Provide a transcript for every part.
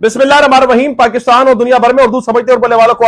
बिस्मिल्लाहिर्रहमानिर्रहीम। पाकिस्तान और दुनिया भर में उर्दू समझते और बोलने वालों को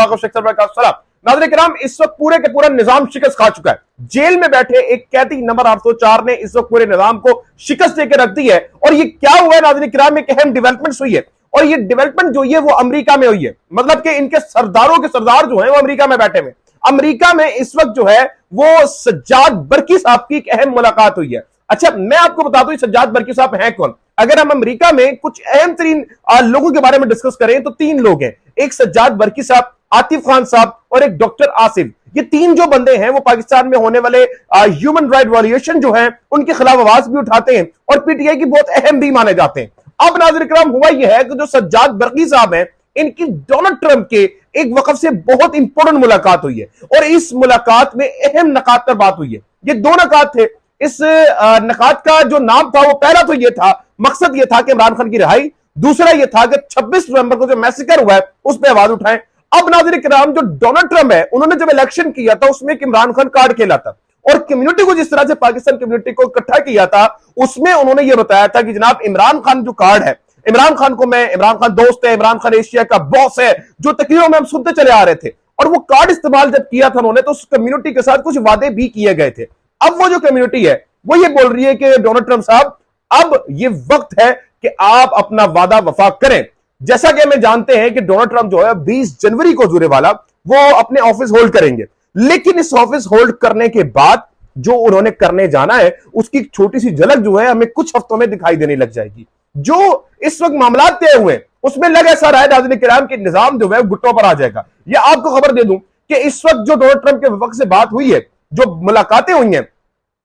नाज़रीन किराम, इस वक्त पूरे के पूरा निजाम शिकस्त खा चुका है। जेल में बैठे एक कैदी नंबर 804 ने इस वक्त पूरे निजाम को शिकस्त देकर रख दी है। और ये क्या हुआ है नाज़रीन किराम, एक अहम डेवलपमेंट हुई है और ये डेवलपमेंट जो है वो अमेरिका में हुई है। मतलब कि इनके सरदारों के सरदार जो है वो अमेरिका में बैठे हुए। अमेरिका में इस वक्त जो है वो सज्जाद बरकी साहब की एक अहम मुलाकात हुई है। अच्छा, मैं आपको बता दूं सज्जाद बरकी साहब हैं कौन। अगर हम अमेरिका में कुछ अहम तरीन लोगों के बारे में डिस्कस करें तो तीन लोग हैं। एक सज्जाद बरकी साहब, आतिफ खान साहब और एक डॉक्टर आसिफ। ये तीन जो बंदे हैं वो पाकिस्तान में होने वाले ह्यूमन राइट वायलेशन जो है उनके खिलाफ आवाज भी उठाते हैं और पीटीआई की बहुत अहम भी माने जाते हैं। अब नाज़रीन किराम हुआ यह है कि जो सज्जाद बरकी साहब हैं इनकी डोनाल्ड ट्रंप के एक वक्त से बहुत इंपॉर्टेंट मुलाकात हुई है और इस मुलाकात में अहम नकात पर बात हुई है। ये दो नकात थे। इस नकात का जो नाम था वो पहला तो ये था, मकसद ये था कि इमरान खान की रिहाई। दूसरा ये था कि 26 नवंबर को जो मैसेकर हुआ है उस पर आवाज उठाएं। अब नाज़रीन किराम, जो डोनाल्ड ट्रंप है उन्होंने जब इलेक्शन किया था उसमें इमरान खान कार्ड खेला था और कम्युनिटी को जिस तरह से पाकिस्तान कम्युनिटी को इकट्ठा किया था उसमें उन्होंने ये बताया था कि जनाब इमरान खान जो कार्ड है, इमरान खान को मैं, इमरान खान दोस्त है, इमरान खान एशिया का बॉस है, जो तकरीरों में हम सुनते चले आ रहे थे। और वो कार्ड इस्तेमाल जब किया था उन्होंने तो उस कम्युनिटी के साथ कुछ वादे भी किए गए थे। अब वो जो कम्युनिटी है वो ये बोल रही है कि डोनाल्ड ट्रंप साहब अब ये वक्त है कि आप अपना वादा वफा करें। जैसा कि हमें जानते हैं कि डोनाल्ड ट्रंप जो है 20 जनवरी को जुड़े वाला वो अपने ऑफिस होल्ड करेंगे, लेकिन इस ऑफिस होल्ड करने के बाद जो उन्होंने करने जाना है उसकी छोटी सी झलक जो है हमें कुछ हफ्तों में दिखाई देने लग जाएगी। जो इस वक्त मामला तय हुए उसमें लग ऐसा रहा है नाज़रीन किराम कि निजाम जो है गुट्टों पर आ जाएगा। यह आपको खबर दे दूं कि इस वक्त जो डोनाल्ड ट्रंप के वक्त से बात हुई है, जो मुलाकातें हुई हैं,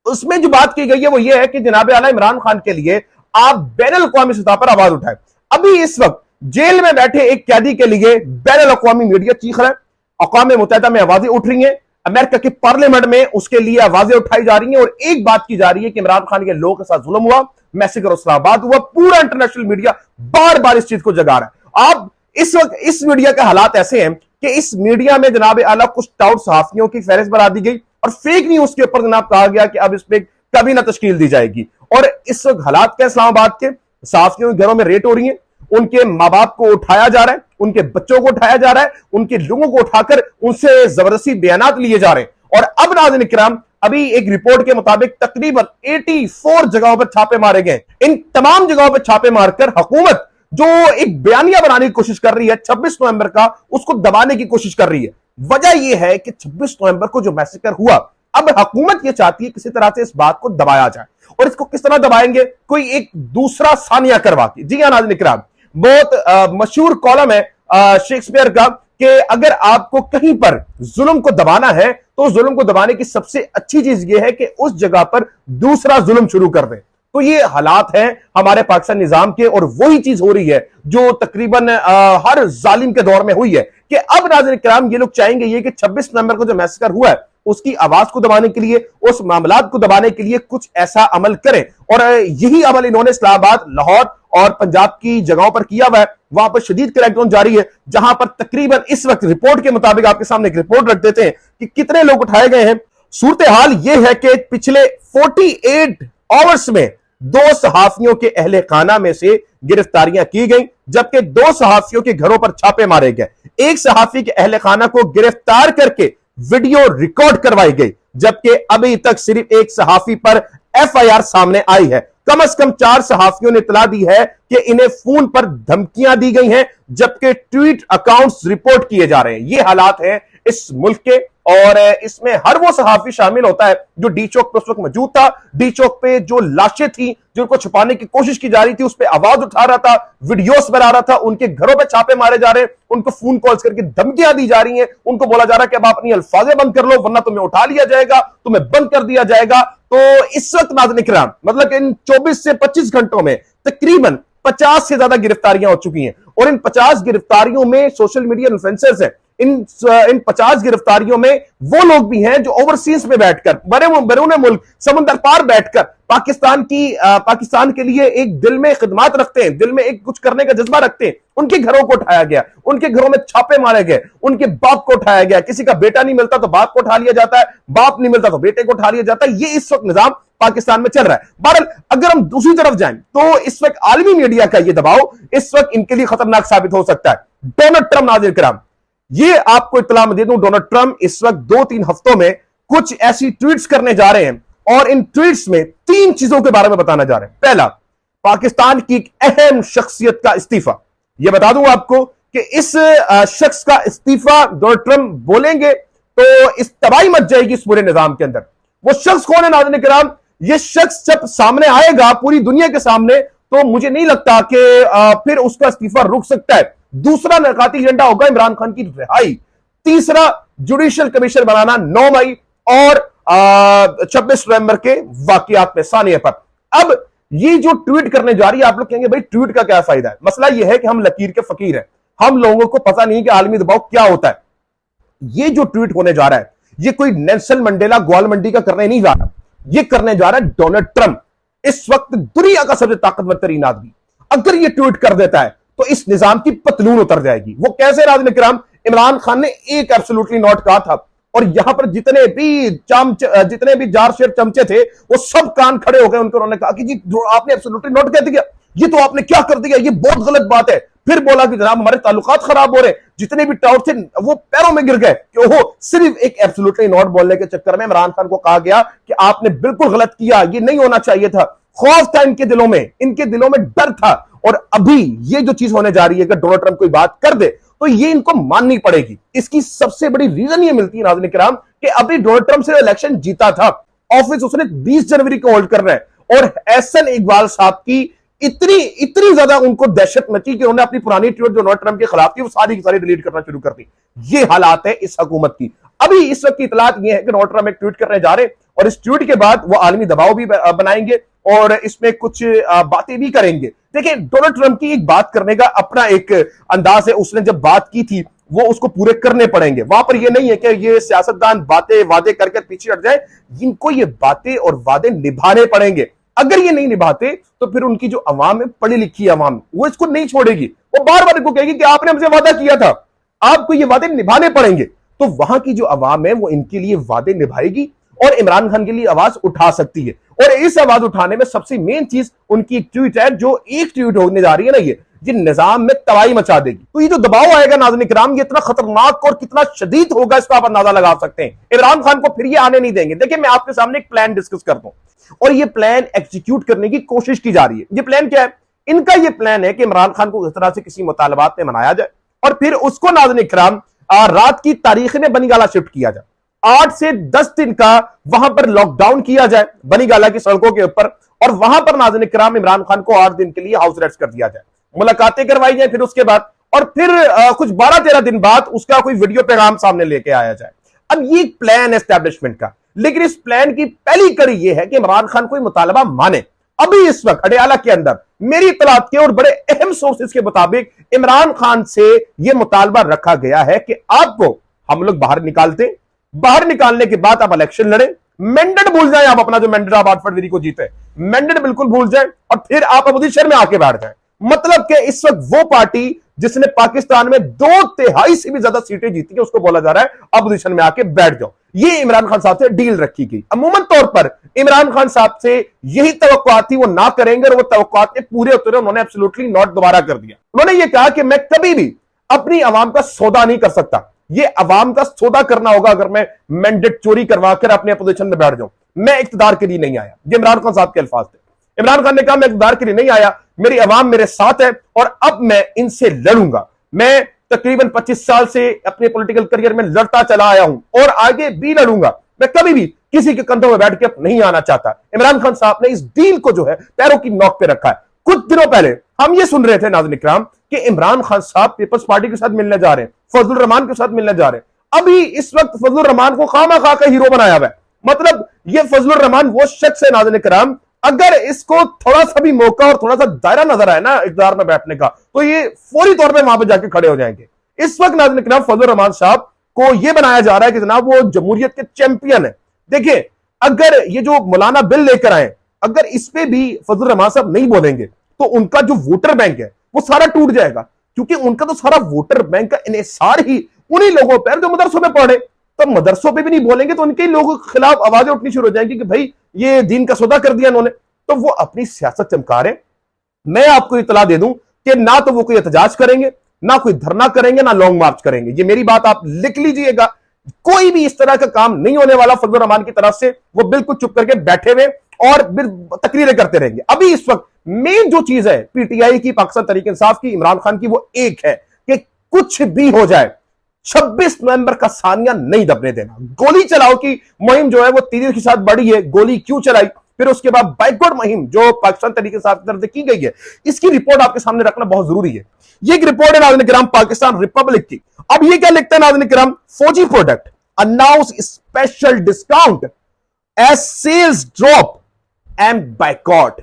उसमें जो बात की गई है वो ये है कि जनाब आला इमरान खान के लिए आप बैनुल अक़वामी सतह पर आवाज उठाएं। अभी इस वक्त जेल में बैठे एक कैदी के लिए बैनुल अक़वामी मीडिया चीख रहा है, अक़वाम मुत्तहिदा में आवाजें उठ रही हैं, अमेरिका के पार्लियामेंट में उसके लिए आवाजें उठाई जा रही हैं और एक बात की जा रही है कि इमरान खान के लोगों के साथ जुल्म हुआ, मैसेकर इस्लामाबाद हुआ। पूरा इंटरनेशनल मीडिया बार बार इस चीज को जगा रहा है। अब इस वक्त इस मीडिया के हालात ऐसे हैं कि इस मीडिया में जनाब आला कुछ टाउट सहाफियों की फहरिस्त बना दी गई और फेक न्यूज के ऊपर जनाब कहा गया कि अब इस पर कभी ना तश्कील दी जाएगी। और इस वक्त हालात क्या इस्लामाबाद के, सहाफियों के घरों में रेड हो रही है, उनके मां बाप को उठाया जा रहा है, उनके बच्चों को उठाया जा रहा है, उनके लोगों को उठाकर उनसे जबरदस्ती बयानात लिए जा रहे हैं। और अब नाज़रीन किराम, अभी एक रिपोर्ट के मुताबिक तकरीबन 84 जगहों पर छापे मारे गए। इन तमाम जगहों पर छापे मारकर हुकूमत जो एक बयानिया बनाने की कोशिश कर रही है 26 नवंबर का, उसको दबाने की कोशिश कर रही है। वजह यह है कि 26 नवंबर को जो मैसेकर हुआ, अब हुकूमत यह चाहती है किसी तरह से इस बात को दबाया जाए। और इसको किस तरह दबाएंगे? कोई एक दूसरा सानिया करवा के। जी हां नाज़रीन किराम, बहुत मशहूर कॉलम है शेक्सपियर का कि अगर आपको कहीं पर जुल्म को दबाना है तो जुल्म को दबाने की सबसे अच्छी चीज यह है कि उस जगह पर दूसरा जुल्म शुरू कर दें। तो ये हालात हैं हमारे पाकिस्तान निजाम के और वही चीज हो रही है जो तकरीबन हर जालिम के दौर में हुई है कि अब नाज़रीन किराम ये लोग चाहेंगे ये कि 26 नवंबर को जो मैसेकर हुआ है उसकी आवाज को दबाने के लिए, उस मामलात को दबाने के लिए कुछ ऐसा अमल करें। और यही अमल इन्होंने इस्लामाबाद, लाहौर और पंजाब की जगहों पर किया हुआ है। वहां पर शदीद क्रैकडाउन जारी है, जहां पर तकरीबन इस वक्त रिपोर्ट के मुताबिक आपके सामने एक रिपोर्ट रख देते हैं कि कितने लोग उठाए गए हैं। सूरत हाल यह है कि पिछले 48 आवर्स में 2 सहाफियों के अहले खाना में से गिरफ्तारियां की गई, जबकि 2 सहाफियों के घरों पर छापे मारे गए। एक सहाफी के अहले खाना को गिरफ्तार करके वीडियो रिकॉर्ड करवाई गई, जबकि अभी तक सिर्फ एक सहाफी पर एफआईआर सामने आई है। कम से कम 4 सहाफियों ने इतला दी है कि इन्हें फोन पर धमकियां दी गई हैं, जबकि ट्वीट अकाउंट्स रिपोर्ट किए जा रहे हैं। ये हालात हैं इस मुल्क के और इसमें हर वो सहाफी शामिल होता है जो डी चौक पे उस वक्त मौजूद था। डी चौक पे जो लाशें थी जिनको छुपाने की कोशिश की जा रही थी उस पर आवाज उठा रहा था, वीडियोस बना रहा था, उनके घरों पे छापे मारे जा रहे हैं, उनको फोन कॉल्स करके धमकियां दी जा रही हैं, उनको बोला जा रहा है कि अब आप अपनी अल्फाजें बंद कर लो वरना तुम्हें उठा लिया जाएगा, तुम्हें बंद कर दिया जाएगा। तो इस वक्त नाज़रीन किराम, मतलब इन 24 से 25 घंटों में तकरीबन 50 से ज्यादा गिरफ्तारियां हो चुकी हैं और इन 50 गिरफ्तारियों में सोशल मीडिया इन्फ्लुएंसर्स हैं। इन 50 गिरफ्तारियों में वो लोग भी हैं जो ओवरसीज में बैठकर, बैरून मुल्क, समुद्र पार बैठकर पाकिस्तान के लिए एक दिल में खिदमत रखते हैं, दिल में एक कुछ करने का जज्बा रखते हैं। उनके घरों को उठाया गया, उनके घरों में छापे मारे गए, उनके बाप को उठाया गया। किसी का बेटा नहीं मिलता तो बाप को उठा लिया जाता है, बाप नहीं मिलता तो बेटे को उठा लिया जाता है। ये इस वक्त निजाम पाकिस्तान में चल रहा है। बहरहाल अगर हम दूसरी तरफ जाएं तो इस वक्त आलमी मीडिया का यह दबाव इस वक्त इनके लिए खतरनाक साबित हो सकता है। डोनाल्ड ट्रंप, नाज़रीन किराम, ये आपको इत्तला मैं दे दूं, डोनाल्ड ट्रंप इस वक्त 2-3 हफ्तों में कुछ ऐसी ट्वीट्स करने जा रहे हैं और इन ट्वीट्स में 3 चीजों के बारे में बताना जा रहे हैं। पहला, पाकिस्तान की एक अहम शख्सियत का इस्तीफा। यह बता दूं आपको कि इस शख्स का इस्तीफा डोनाल्ड ट्रंप बोलेंगे तो इस तबाही मच जाएगी इस पूरे निजाम के अंदर। वो शख्स कौन है नाज़रीन किराम? ये शख्स जब सामने आएगा पूरी दुनिया के सामने तो मुझे नहीं लगता कि फिर उसका इस्तीफा रुक सकता है। दूसरा नकाती एजेंडा होगा इमरान खान की रिहाई। तीसरा, जुडिशियल कमीशन बनाना 9 मई और 26 नवंबर के वाकयात में सानिया पर। अब ये जो ट्वीट करने जा रही है, आप लोग कहेंगे भाई ट्वीट का क्या फायदा है? मसला यह है कि हम लकीर के फकीर हैं, हम लोगों को पता नहीं कि आलमी दबाव क्या होता है। ये जो ट्वीट होने जा रहा है, ये कोई नेल्सन मंडेला ग्वाल मंडी का करने नहीं जा रहा, ये करने जा रहा है डोनाल्ड ट्रंप, इस वक्त दुनिया का सबसे ताकतवर तरीन आदमी। अगर ये ट्वीट कर देता है तो इस निजाम की पतलून उतर जाएगी। वो कैसे नाज़रीन किराम? इमरान खान ने एक एब्सोल्युटली नॉट कहा था और यहां पर जितने भी जार शेर चमचे थे वो सब कान खड़े हो गए उनको। उन्होंने कहा कि जी आपने एब्सोल्युटली नॉट कह दिया, ये तो आपने क्या कर दिया, ये बहुत गलत बात है। फिर बोला कि जनाब हमारे ताल्लुकात खराब हो रहे, जितने भी टाउट थे वो पैरों में गिर गए कि ओहो, सिर्फ एक एब्सोल्युटली नॉट बोलने के चक्कर में इमरान खान को कहा गया कि आपने बिल्कुल गलत किया, ये नहीं होना चाहिए था। खौफ था इनके दिलों में, इनके दिलों में डर था। और अभी ये जो चीज होने जा रही है, अगर डोनाल्ड ट्रंप कोई बात कर दे तो ये इनको माननी पड़ेगी। इसकी सबसे बड़ी रीजन ये मिलती है नाज़रीन किराम कि अभी डोनाल्ड ट्रंप से इलेक्शन जीता था, ऑफिस उसने 20 जनवरी को होल्ड कर रहे हैं और एहसन इकबाल साहब की इतनी ज्यादा उनको दहशत मची कि उन्होंने अपनी पुरानी ट्वीट जो डोनाल्ड ट्रंप के खिलाफ थी वो सारी की सारी डिलीट करना शुरू कर दी। ये हालात है इस हुकूमत की। अभी इस वक्त की इतलात ये है कि डोनाल्ड ट्रंप एक ट्वीट करने जा रहे हैं और इस ट्वीट के बाद वो आलमी दबाव भी बनाएंगे और इसमें कुछ बातें भी करेंगे। देखिए, डोनाल्ड ट्रंप की एक बात करने का अपना एक अंदाज है। उसने जब बात की थी वो उसको पूरे करने पड़ेंगे। वहां पर ये नहीं है कि ये सियासतदान बातें वादे करके पीछे हट जाए, इनको ये बातें और वादे निभाने पड़ेंगे। अगर ये नहीं निभाते तो फिर उनकी जो अवाम है, पढ़ी लिखी अवाम, वो इसको नहीं छोड़ेगी। वो बार बार इनको कहेगी कि आपने हमसे वादा किया था, आपको ये वादे निभाने पड़ेंगे। तो वहां की जो अवाम है वो इनके लिए वादे निभाएगी और इमरान खान के लिए आवाज उठा सकती है। और इस आवाज उठाने में सबसे मेन चीज उनकी एक ट्वीट है, जो एक ट्वीट होने जा रही है ना, ये निजाम में तबाही मचा देगी। तो ये जो दबाव आएगा नाज़रीन किराम, ये इतना खतरनाक और कितना शदीद होगा, इसका आप अंदाजा लगा सकते हैं। इमरान खान को फिर ये आने नहीं देंगे। देखिए, मैं आपके सामने एक प्लान डिस्कस करता हूं और ये प्लान एग्जीक्यूट करने की कोशिश की जा रही है। ये प्लान क्या है? इनका ये प्लान है कि इमरान खान को इस तरह से किसी मुतालबात में मनाया जाए और फिर उसको नाज़रीन किराम रात की तारीख में बनीगाला शिफ्ट किया जाए। 8 से 10 दिन का वहां पर लॉकडाउन किया जाए बनीगाला की सड़कों के ऊपर और वहां पर नाज़रीन किराम इमरान खान को 8 दिन के लिए हाउस अरेस्ट कर दिया जाए, मुलाकातें करवाई जाए फिर उसके बाद, और फिर कुछ 12-13 दिन बाद उसका कोई वीडियो पैगाम सामने लेके आया जाए। अब ये प्लान एस्टैब्लिशमेंट का, लेकिन इस प्लान की पहली कड़ी यह है कि इमरान खान कोई मुतालबा माने। अभी इस वक्त अडयाला के अंदर मेरी इत्तलात के और बड़े अहम सोर्सेज के मुताबिक इमरान खान से यह मुतालबा रखा गया है कि आपको हम लोग बाहर निकालते, बाहर निकालने के बाद आप इलेक्शन लड़े, मैंडेट भूल जाए, आप अपना जो मैंडेट आप 8 फरवरी को जीते, मैंडेट बिल्कुल भूल जाए और फिर आप अपोजिशन में आके बैठ जाए। मतलब कि इस वक्त वो पार्टी जिसने पाकिस्तान में 2/3 से भी ज्यादा सीटें जीती है, उसको बोला जा रहा है अपोजिशन में आके बैठ जाओ। ये इमरान खान साहब से डील रखी गई। अमूमन तौर पर इमरान खान साहब से यही तवक्कुआत थी, वो ना करेंगे और वो तवक्कुआत के पूरे उतरे। उन्होंने एब्सोल्युटली नॉट दोबारा कर दिया। उन्होंने ये कहा कि मैं कभी भी अपनी आवाम का सौदा नहीं कर सकता, ये अवाम का सौदा करना होगा अगर मैं मैंडेट चोरी करवा कर अपने अपोजिशन में बैठ जाऊं। मैं इख्तिदार के लिए नहीं आया, ये इमरान खान साहब के अल्फाज थे। इमरान खान ने कहा मैं इख्तिदार के लिए नहीं आया, मेरी अवाम मेरे साथ है और अब मैं इनसे लड़ूंगा। मैं तकरीबन 25 साल से अपने पॉलिटिकल करियर में लड़ता चला आया हूं और आगे भी लड़ूंगा। मैं कभी भी किसी के कंधों में बैठ के नहीं आना चाहता। इमरान खान साहब ने इस डील को जो है पैरों की नोक पे रखा है। कुछ दिनों पहले हम ये सुन रहे थे नाज़रीन इकराम कि इमरान खान साहब पीपल्स पार्टी के साथ मिलने जा रहे हैं, फजलुर रहमान के साथ मिलने जा रहे हैं। अभी इस वक्त फजलुर रहमान को खामा खा का हीरो बनाया हुआ है। मतलब ये फजलुर रहमान वो शख्स है नाज़रीन इकराम, अगर इसको थोड़ा सा भी मौका और थोड़ा सा दायरा नजर आए ना इक़्तिदार में बैठने का, तो ये फौरी तौर पे वहां पर जाके खड़े हो जाएंगे। इस वक्त नाज़रीन इकराम फजलुर रहमान साहब को यह बनाया जा रहा है कि जनाब वो जमहूरियत के चैंपियन है। देखिए, अगर ये जो मौलाना बिल लेकर आए, अगर इस पे भी फजलुर रहमान साहब नहीं बोलेंगे तो उनका जो वोटर बैंक है वो सारा टूट जाएगा, क्योंकि उनका तो सारा वोटर बैंक का इन्हिसार ही उन्हीं लोगों पर जो मदरसों में पढ़े। तो मदरसों पे भी नहीं बोलेंगे तो उनके लोगों के खिलाफ आवाजें उठनी शुरू हो जाएंगी कि भाई ये दीन का सौदा कर दिया इन्होंने। तो वो अपनी सियासत चमका रहे। मैं आपको इतला दे दूं कि ना तो वो कोई एहतजाज करेंगे, ना कोई धरना करेंगे, ना लॉन्ग मार्च करेंगे। ये मेरी बात आप लिख लीजिएगा। कोई भी इस तरह का काम नहीं होने वाला फजलुर रहमान की तरफ से। वो बिल्कुल चुप करके बैठे हुए और तकरीरें करते रहेंगे। अभी इस वक्त मेन जो चीज है पीटीआई की, पाकिस्तान तहरीक इंसाफ की, इमरान खान की, वो एक है कि कुछ भी हो जाए 26 नवंबर का सानिया नहीं दबने देना। गोली चलाओ की मुहिम जो है वो तेजी के साथ बढ़ी है। गोली क्यों चलाई, फिर उसके बाद बाइकआउट मुहिम जो पाकिस्तान तहरीक इंसाफ की तरफ से की गई है, इसकी रिपोर्ट आपके सामने रखना बहुत जरूरी है। ये एक रिपोर्ट है नाज़रीन किराम पाकिस्तान रिपब्लिक की। अब ये क्या लिखता है नाज़रीन किराम, फौजी product announce special discount as sales drop and buyout.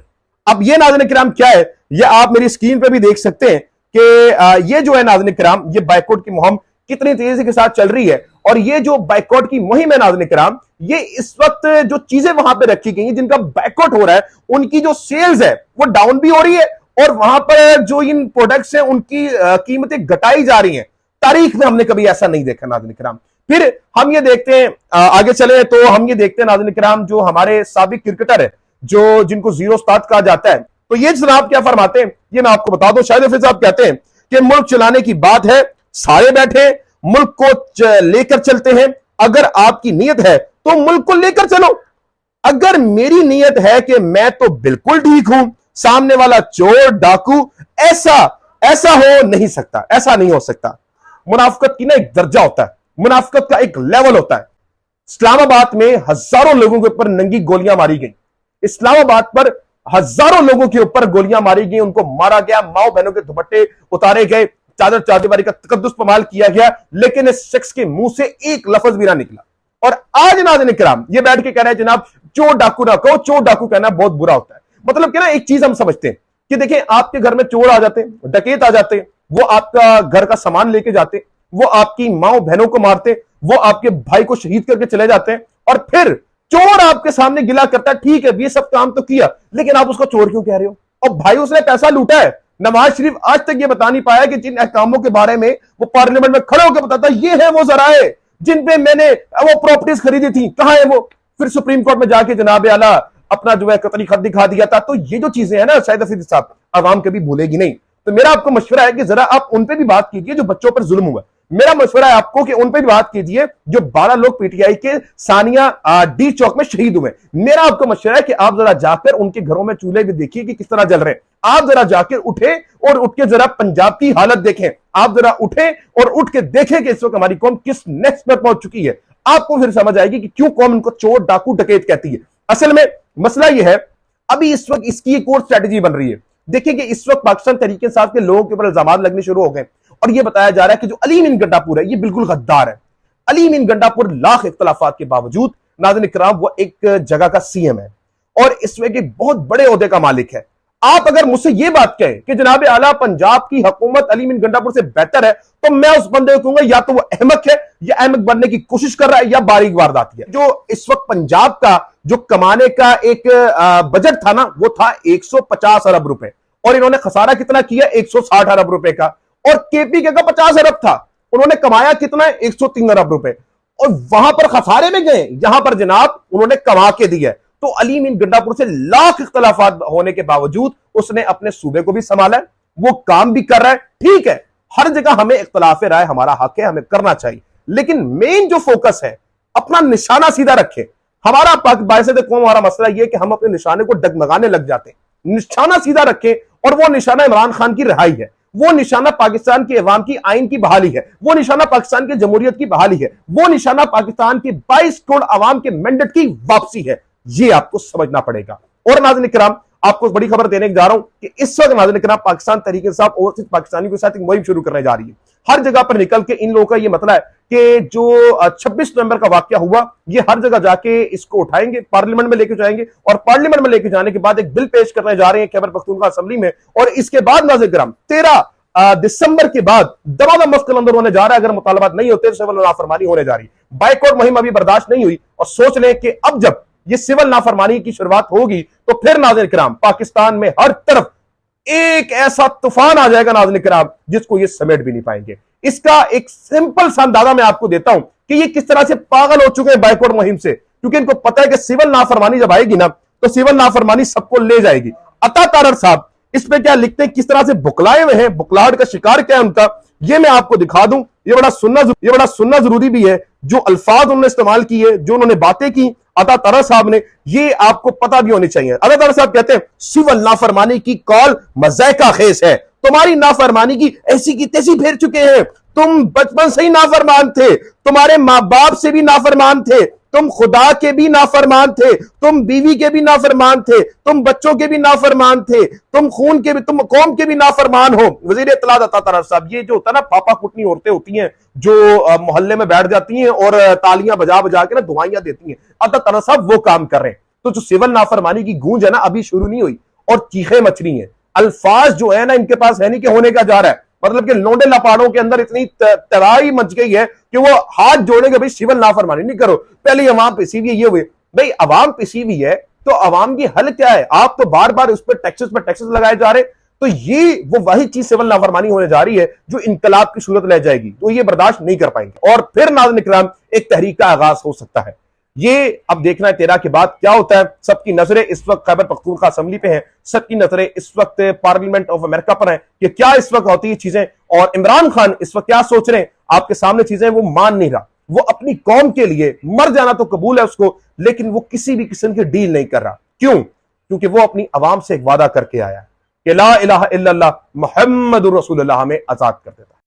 अब ये नाज़रीन किराम क्या है, ये आप मेरी स्क्रीन पे भी देख सकते हैं कि ये जो है नाज़रीन किराम, ये बाइकआउट की मुहिम कितनी तेजी के साथ चल रही है। और ये जो बाइकआउट की मुहिम है नाज़रीन किराम, ये इस वक्त जो चीजें वहां पे रखी गई हैं जिनका बाइकआउट हो रहा है, उनकी जो सेल्स है वो डाउन भी हो रही है और वहां पर जो इन प्रोडक्ट्स हैं उनकी कीमतें घटाई जा रही हैं। तारीख में हमने कभी ऐसा नहीं देखा नाज़रीन किराम। फिर हम ये देखते हैं, आगे चले तो हम ये देखते हैं नाज़रीन किराम, जो हमारे साबिक क्रिकेटर है, जो जिनको जीरो उस्ताद कहा जाता है, तो ये जनाब क्या फरमाते हैं, ये मैं आपको बता दूं। शाहिद हफीज साहब कहते हैं कि मुल्क चलाने की बात है, सारे बैठे मुल्क को लेकर चलते हैं। अगर आपकी नीयत है तो मुल्क को लेकर चलो। अगर मेरी नीयत है कि मैं तो बिल्कुल ठीक हूं, सामने वाला चोर डाकू, ऐसा हो नहीं सकता, ऐसा नहीं हो सकता। मुनाफिकत की ना एक दर्जा होता है, मुनाफिकत का एक लेवल होता है। इस्लामाबाद में हजारों लोगों के ऊपर नंगी गोलियां मारी गई। इस्लामाबाद पर हजारों लोगों के ऊपर गोलियां मारी गई, उनको मारा गया, माओ बहनों के दुपट्टे उतारे गए, चादर चादीवारी का तकद्दुस पमाल किया गया, लेकिन इस शख्स के मुंह से एक लफ्ज भी ना निकला। और आज नाज़रीन किराम ये बैठ के कह रहे हैं जनाब चोर डाकू ना कहो, चोर डाकू कहना बहुत बुरा होता है। मतलब कि ना एक चीज हम समझते हैं कि देखिए आपके घर में चोर आ जाते हैं, डकैत आ जाते हैं, वो आपका घर का सामान लेके जाते, वो आपकी माओ बहनों को मारते, वो आपके भाई को शहीद करके चले जाते हैं, और फिर चोर आपके सामने गिला करता है, ठीक है ये सब काम तो किया, लेकिन आप उसको चोर क्यों कह रहे हो? और भाई उसने पैसा लूटा है। नवाज शरीफ आज तक ये बता नहीं पाया कि जिन अहकामों के बारे में वो पार्लियामेंट में खड़े होकर बताता ये है वो जराए जिन पे मैंने वो प्रॉपर्टीज खरीदी थी, कहां है वो? फिर सुप्रीम कोर्ट में जाके जनाब आला अपना जो है कतरी खत दिखा दिया था। तो ये जो चीजें हैं ना शाहिद हफीज साहब, आवाम कभी भूलेगी नहीं। तो मेरा आपको मशवरा है कि जरा आप उन पे भी बात कीजिए जो बच्चों पर जुल्म हुआ। मेरा मशवरा है आपको कि उन पे भी बात कीजिए जो 12 लोग पीटीआई के सानिया डी चौक में शहीद हुए। मेरा आपको मशवरा है कि आप जरा जाकर उनके घरों में चूल्हे भी देखिए कि किस तरह जल रहे हैं। आप जरा जाकर उठे और उठ के जरा पंजाब की हालत देखें। आप जरा उठे और उठ के देखें कि इस वक्त हमारी कौम किस नेक्स्ट पर पहुंच चुकी है। आपको फिर समझ आएगी कि क्यों कौम इनको चोर डाकू डकैत कहती है। असल में मसला यह है, अभी इस वक्त इसकी एक और स्ट्रेटेजी बन रही है। देखिए कि इस वक्त पाकिस्तान तहरीक इंसाफ के लोगों के ऊपर इल्जाम लगने शुरू हो गए और यह बताया जा रहा है कि जो अली मीन गंडापुर है ये बिल्कुल गद्दार है। अली मीन गंडापुर लाख इख्तलाफात के बावजूद नाज़रीन इकराम वो एक जगह का सीएम है और इस वक्त एक बहुत बड़े ओहदे का मालिक है। आप अगर मुझसे ये बात कहें कि जनाब आला पंजाब की हुकूमत अली मीन गंडापुर से बेहतर है, तो मैं उस बंदे को कहूंगा या तो वो अहमक है या अहमक बनने की कोशिश कर रहा है या बारीक वारदाती है। जो इस वक्त पंजाब का जो कमाने का एक बजट था ना, वो था 150 अरब रुपए और इन्होंने खसारा कितना किया? 160 अरब रुपए का। और केपीके का 50 अरब था, उन्होंने कमाया कितना? 103 अरब रुपए। और वहां पर खसारे में गए, यहां पर जनाब उन्होंने कमा के दिया। तो अली मीन गंडापुर से लाख इख्तलाफात होने के बावजूद उसने अपने सूबे को भी संभाला है, वो काम भी कर रहा है। ठीक है, हर जगह हमें इख्तलाफ राय हमारा हक है, हमें करना चाहिए, लेकिन मेन जो फोकस है अपना निशाना सीधा रखें। हमारा बायसे कौम हमारा मसला यह कि हम अपने निशाने को डगमगाने लग जाते हैं। निशाना सीधा रखें और वो निशाना इमरान खान की रिहाई है, वो निशाना पाकिस्तान के अवाम की आइन की बहाली है, वो निशाना पाकिस्तान की जमहूरियत की बहाली है, वो निशाना पाकिस्तान की 22 करोड़ अवाम के मैंडेट की वापसी है। ये आपको समझना पड़ेगा। और नाज़रीन इकराम आपको बड़ी खबर देने जा रहा हूं कि इस वक्त नाज़रीन इकराम पाकिस्तान तहरीक इंसाफ ओवरसीज पाकिस्तानी के साथ एक मुहिम शुरू करने जा रही है। हर जगह पर निकल के इन लोगों का ये मतलब है कि जो 26 नवंबर का वाकया हुआ, ये हर जगह जाके इसको उठाएंगे, पार्लियामेंट में लेके जाएंगे और पार्लियामेंट में लेके जाने के बाद एक बिल पेश करने जा रहे हैं खैबर पख्तूनख्वा असेंबली में। और इसके बाद नाज़रीन इकराम 13 दिसंबर के बाद दमादम मफ्तल अंदर होने जा रहा है। अगर मुतालबात नहीं होते तो सिविल नाफरमानी होने जा रही है। बाइकआउट मुहिम अभी बर्दाश्त नहीं हुई और सोच लें कि अब जब ये सिविल नाफरमानी की शुरुआत होगी तो फिर नाज़रीन किराम पाकिस्तान में हर तरफ एक ऐसा तूफान आ जाएगा नाज़रीन किराम जिसको ये समेट भी नहीं पाएंगे। इसका एक सिंपल सा अंदाजा मैं आपको देता हूं कि ये किस तरह से पागल हो चुके हैं बाइकआउट मुहिम से। क्योंकि इनको पता है कि सिविल नाफरमानी जब आएगी ना तो सिविल नाफरमानी सबको ले जाएगी। अता तारड़ साहब इस पे क्या लिखते हैं, किस तरह से बुकलाए हुए हैं, बुकलाहट का शिकार क्या है उनका, ये मैं आपको दिखा दूं। ये बड़ा सुनना जरूरी भी है। जो अल्फाज उन्होंने इस्तेमाल किए, जो उन्होंने बातें की अता तारड़ साहब ने, ये आपको पता भी होनी चाहिए। अता तारड़ साहब कहते हैं सिविल नाफरमानी की कॉल मज़ाइका खेस है, तुम्हारी नाफरमानी की ऐसी की तैसी फेर चुके हैं। तुम बचपन से ही नाफरमान थे, तुम्हारे मां बाप से भी नाफरमान थे, तुम खुदा के भी नाफरमान थे, तुम बीवी के भी नाफरमान थे, तुम बच्चों के भी नाफरमान थे, तुम खून के भी, तुम कौम के भी नाफरमान हो। वजीर इत्तलात अता तारड़ साहब, ये जो होता है ना पापा कुटनी औरतें होती हैं जो मोहल्ले में बैठ जाती हैं और तालियां बजा बजा के ना दुआइयां देती हैं, अता तारड़ साहब वो काम कर रहे हैं। तो जो सिविल नाफरमानी की गूंज है ना अभी शुरू नहीं हुई और चीखें मच रही हैं। अल्फाज जो है ना इनके पास है नहीं कि होने का जा रहा है, मतलब कि लोंडे लपाड़ों के अंदर इतनी तबाही मच गई है कि वो हाथ जोड़ेंगे भाई सिविल नाफरमानी नहीं करो, पहले अवाम पिसी हुई है, ये हुए भाई अवाम पिसी हुई है तो अवाम की हल क्या है। आप तो बार बार उस पर टैक्सेस लगाए जा रहे, तो ये वो वही चीज सिविल नाफरमानी होने जा रही है जो इनकलाब की सूरत ले जाएगी, तो ये बर्दाश्त नहीं कर पाएंगे और फिर नाज़रीन इकराम एक तहरीक का आगाज हो सकता है। ये अब देखना है 13 के बाद क्या होता है। सबकी नजरें इस वक्त खैबर पख्तूनख्वा असेंबली पे हैं, सबकी नजरें इस वक्त पार्लियामेंट ऑफ अमेरिका पर हैं कि क्या इस वक्त होती है चीजें, और इमरान खान इस वक्त क्या सोच रहे हैं। आपके सामने चीजें वो मान नहीं रहा, वो अपनी कौम के लिए मर जाना तो कबूल है उसको, लेकिन वो किसी भी किस्म की डील नहीं कर रहा। क्यों? क्योंकि वो अपनी अवाम से एक वादा करके आया कि ला इलाहा इल्लल्लाह मुहम्मदुर रसूलुल्लाह हमें आजाद कर देता।